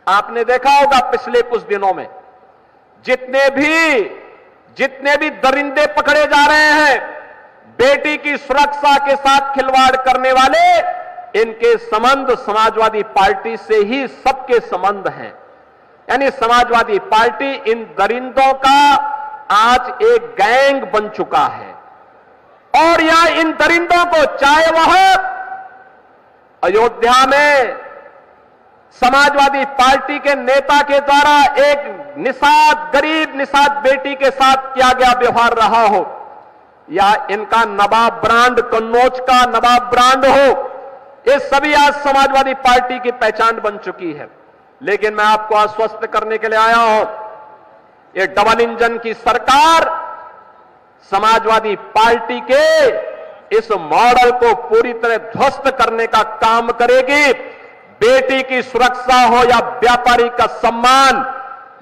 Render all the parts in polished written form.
आपने देखा होगा पिछले कुछ दिनों में जितने भी दरिंदे पकड़े जा रहे हैं, बेटी की सुरक्षा के साथ खिलवाड़ करने वाले, इनके संबंध समाजवादी पार्टी से ही सबके संबंध हैं। यानी समाजवादी पार्टी इन दरिंदों का आज एक गैंग बन चुका है और यहां इन दरिंदों को, चाहे वह अयोध्या में समाजवादी पार्टी के नेता के द्वारा एक गरीब निषाद बेटी के साथ किया गया व्यवहार रहा हो, या इनका नवाब ब्रांड, कन्नौज का नवाब ब्रांड हो, ये सभी आज समाजवादी पार्टी की पहचान बन चुकी है। लेकिन मैं आपको आश्वस्त करने के लिए आया हूं, ये डबल इंजन की सरकार समाजवादी पार्टी के इस मॉडल को पूरी तरह ध्वस्त करने का काम करेगी। बेटी की सुरक्षा हो या व्यापारी का सम्मान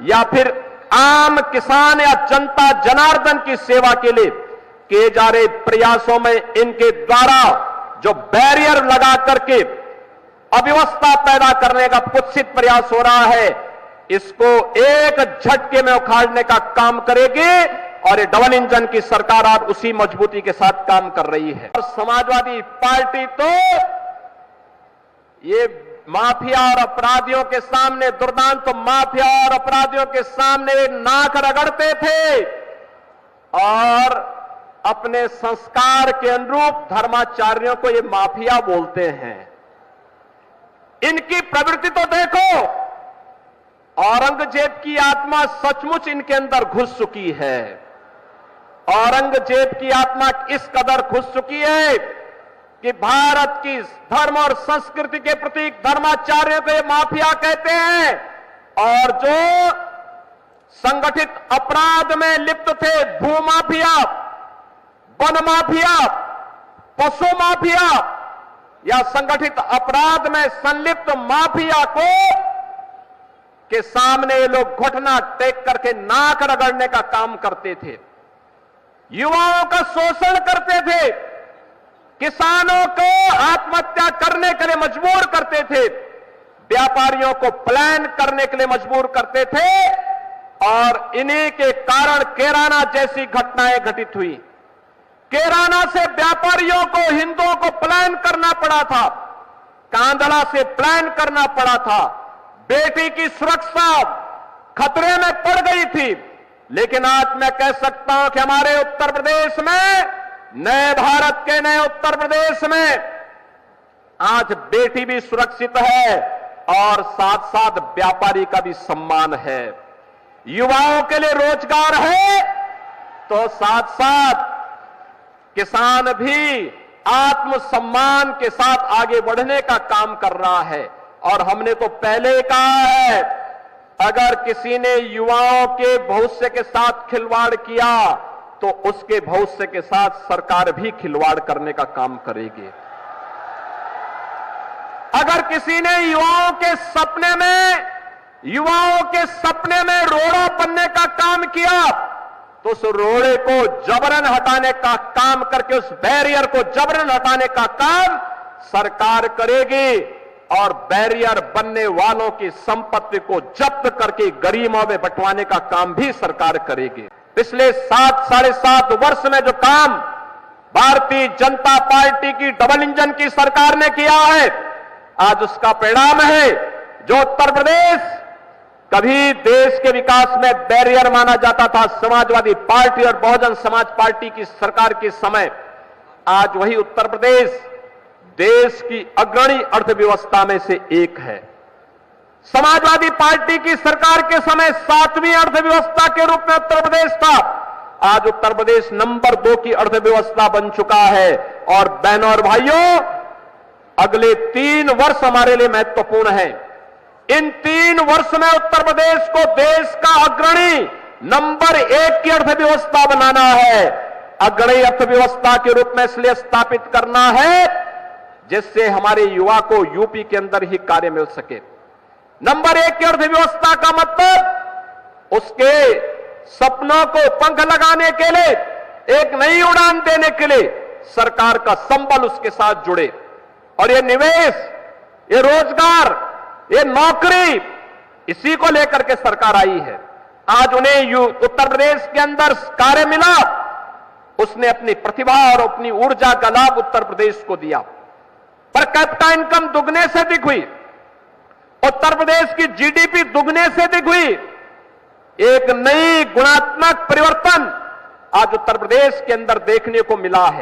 या फिर आम किसान या जनता जनार्दन की सेवा के लिए किए जा रहे प्रयासों में इनके द्वारा जो बैरियर लगा करके अव्यवस्था पैदा करने का कुत्सित प्रयास हो रहा है, इसको एक झटके में उखाड़ने का काम करेगी और ये डबल इंजन की सरकार आज उसी मजबूती के साथ काम कर रही है। और समाजवादी पार्टी तो ये माफिया और अपराधियों के सामने, दुर्दांत तो माफिया और अपराधियों के सामने नाक रगड़ते थे और अपने संस्कार के अनुरूप धर्माचार्यों को ये माफिया बोलते हैं। इनकी प्रवृत्ति तो देखो, औरंगजेब की आत्मा सचमुच इनके अंदर घुस चुकी है। औरंगजेब की आत्मा इस कदर घुस चुकी है कि भारत की धर्म और संस्कृति के प्रतीक धर्माचार्यों को ये माफिया कहते हैं और जो संगठित अपराध में लिप्त थे, भूमाफिया, वन माफिया, पशु माफिया या संगठित अपराध में संलिप्त माफिया को के सामने ये लोग घुटना टेक करके नाक रगड़ने का काम करते थे, युवाओं का शोषण करते थे, किसानों को आत्महत्या करने के लिए मजबूर करते थे, व्यापारियों को प्लान करने के लिए मजबूर करते थे और इन्हीं के कारण कैराना जैसी घटनाएं घटित हुई। कैराना से व्यापारियों को, हिंदुओं को प्लान करना पड़ा था, कांधला से प्लान करना पड़ा था, बेटी की सुरक्षा खतरे में पड़ गई थी। लेकिन आज मैं कह सकता हूं कि हमारे उत्तर प्रदेश में, नए भारत के नए उत्तर प्रदेश में आज बेटी भी सुरक्षित है और साथ साथ व्यापारी का भी सम्मान है, युवाओं के लिए रोजगार है, तो साथ साथ किसान भी आत्मसम्मान के साथ आगे बढ़ने का काम कर रहा है। और हमने तो पहले ही कहा है, अगर किसी ने युवाओं के भविष्य के साथ खिलवाड़ किया तो उसके भविष्य के साथ सरकार भी खिलवाड़ करने का काम करेगी। अगर किसी ने युवाओं के सपने में रोड़ा बनने का काम किया तो उस रोड़े को जबरन हटाने का काम करके, उस बैरियर को जबरन हटाने का काम सरकार करेगी और बैरियर बनने वालों की संपत्ति को जब्त करके गरीबों में बंटवाने का काम भी सरकार करेगी। पिछले 7-7.5 वर्ष में जो काम भारतीय जनता पार्टी की डबल इंजन की सरकार ने किया है, आज उसका परिणाम है जो उत्तर प्रदेश कभी देश के विकास में बैरियर माना जाता था समाजवादी पार्टी और बहुजन समाज पार्टी की सरकार के समय, आज वही उत्तर प्रदेश देश की अग्रणी अर्थव्यवस्था में से एक है। समाजवादी पार्टी की सरकार के समय 7वीं अर्थव्यवस्था के रूप में उत्तर प्रदेश था, आज उत्तर प्रदेश नंबर 2 की अर्थव्यवस्था बन चुका है। और बहनों और भाइयों, अगले 3 वर्ष हमारे लिए महत्वपूर्ण है। इन 3 वर्ष में उत्तर प्रदेश को देश का अग्रणी नंबर 1 की अर्थव्यवस्था बनाना है। अग्रणी अर्थव्यवस्था के रूप में इसलिए स्थापित करना है जिससे हमारे युवा को यूपी के अंदर ही कार्य मिल सके। नंबर 1 की अर्थव्यवस्था का मतलब उसके सपनों को पंख लगाने के लिए, एक नई उड़ान देने के लिए सरकार का संबल उसके साथ जुड़े और ये निवेश, ये रोजगार, ये नौकरी, इसी को लेकर के सरकार आई है। आज उन्हें उत्तर प्रदेश के अंदर कार्य मिला, उसने अपनी प्रतिभा और अपनी ऊर्जा का लाभ उत्तर प्रदेश को दिया। पर कैपिटा इनकम दुगने से अधिक हुई, उत्तर प्रदेश की जीडीपी दुगने से अधिक हुई। एक नई गुणात्मक परिवर्तन आज उत्तर प्रदेश के अंदर देखने को मिला है।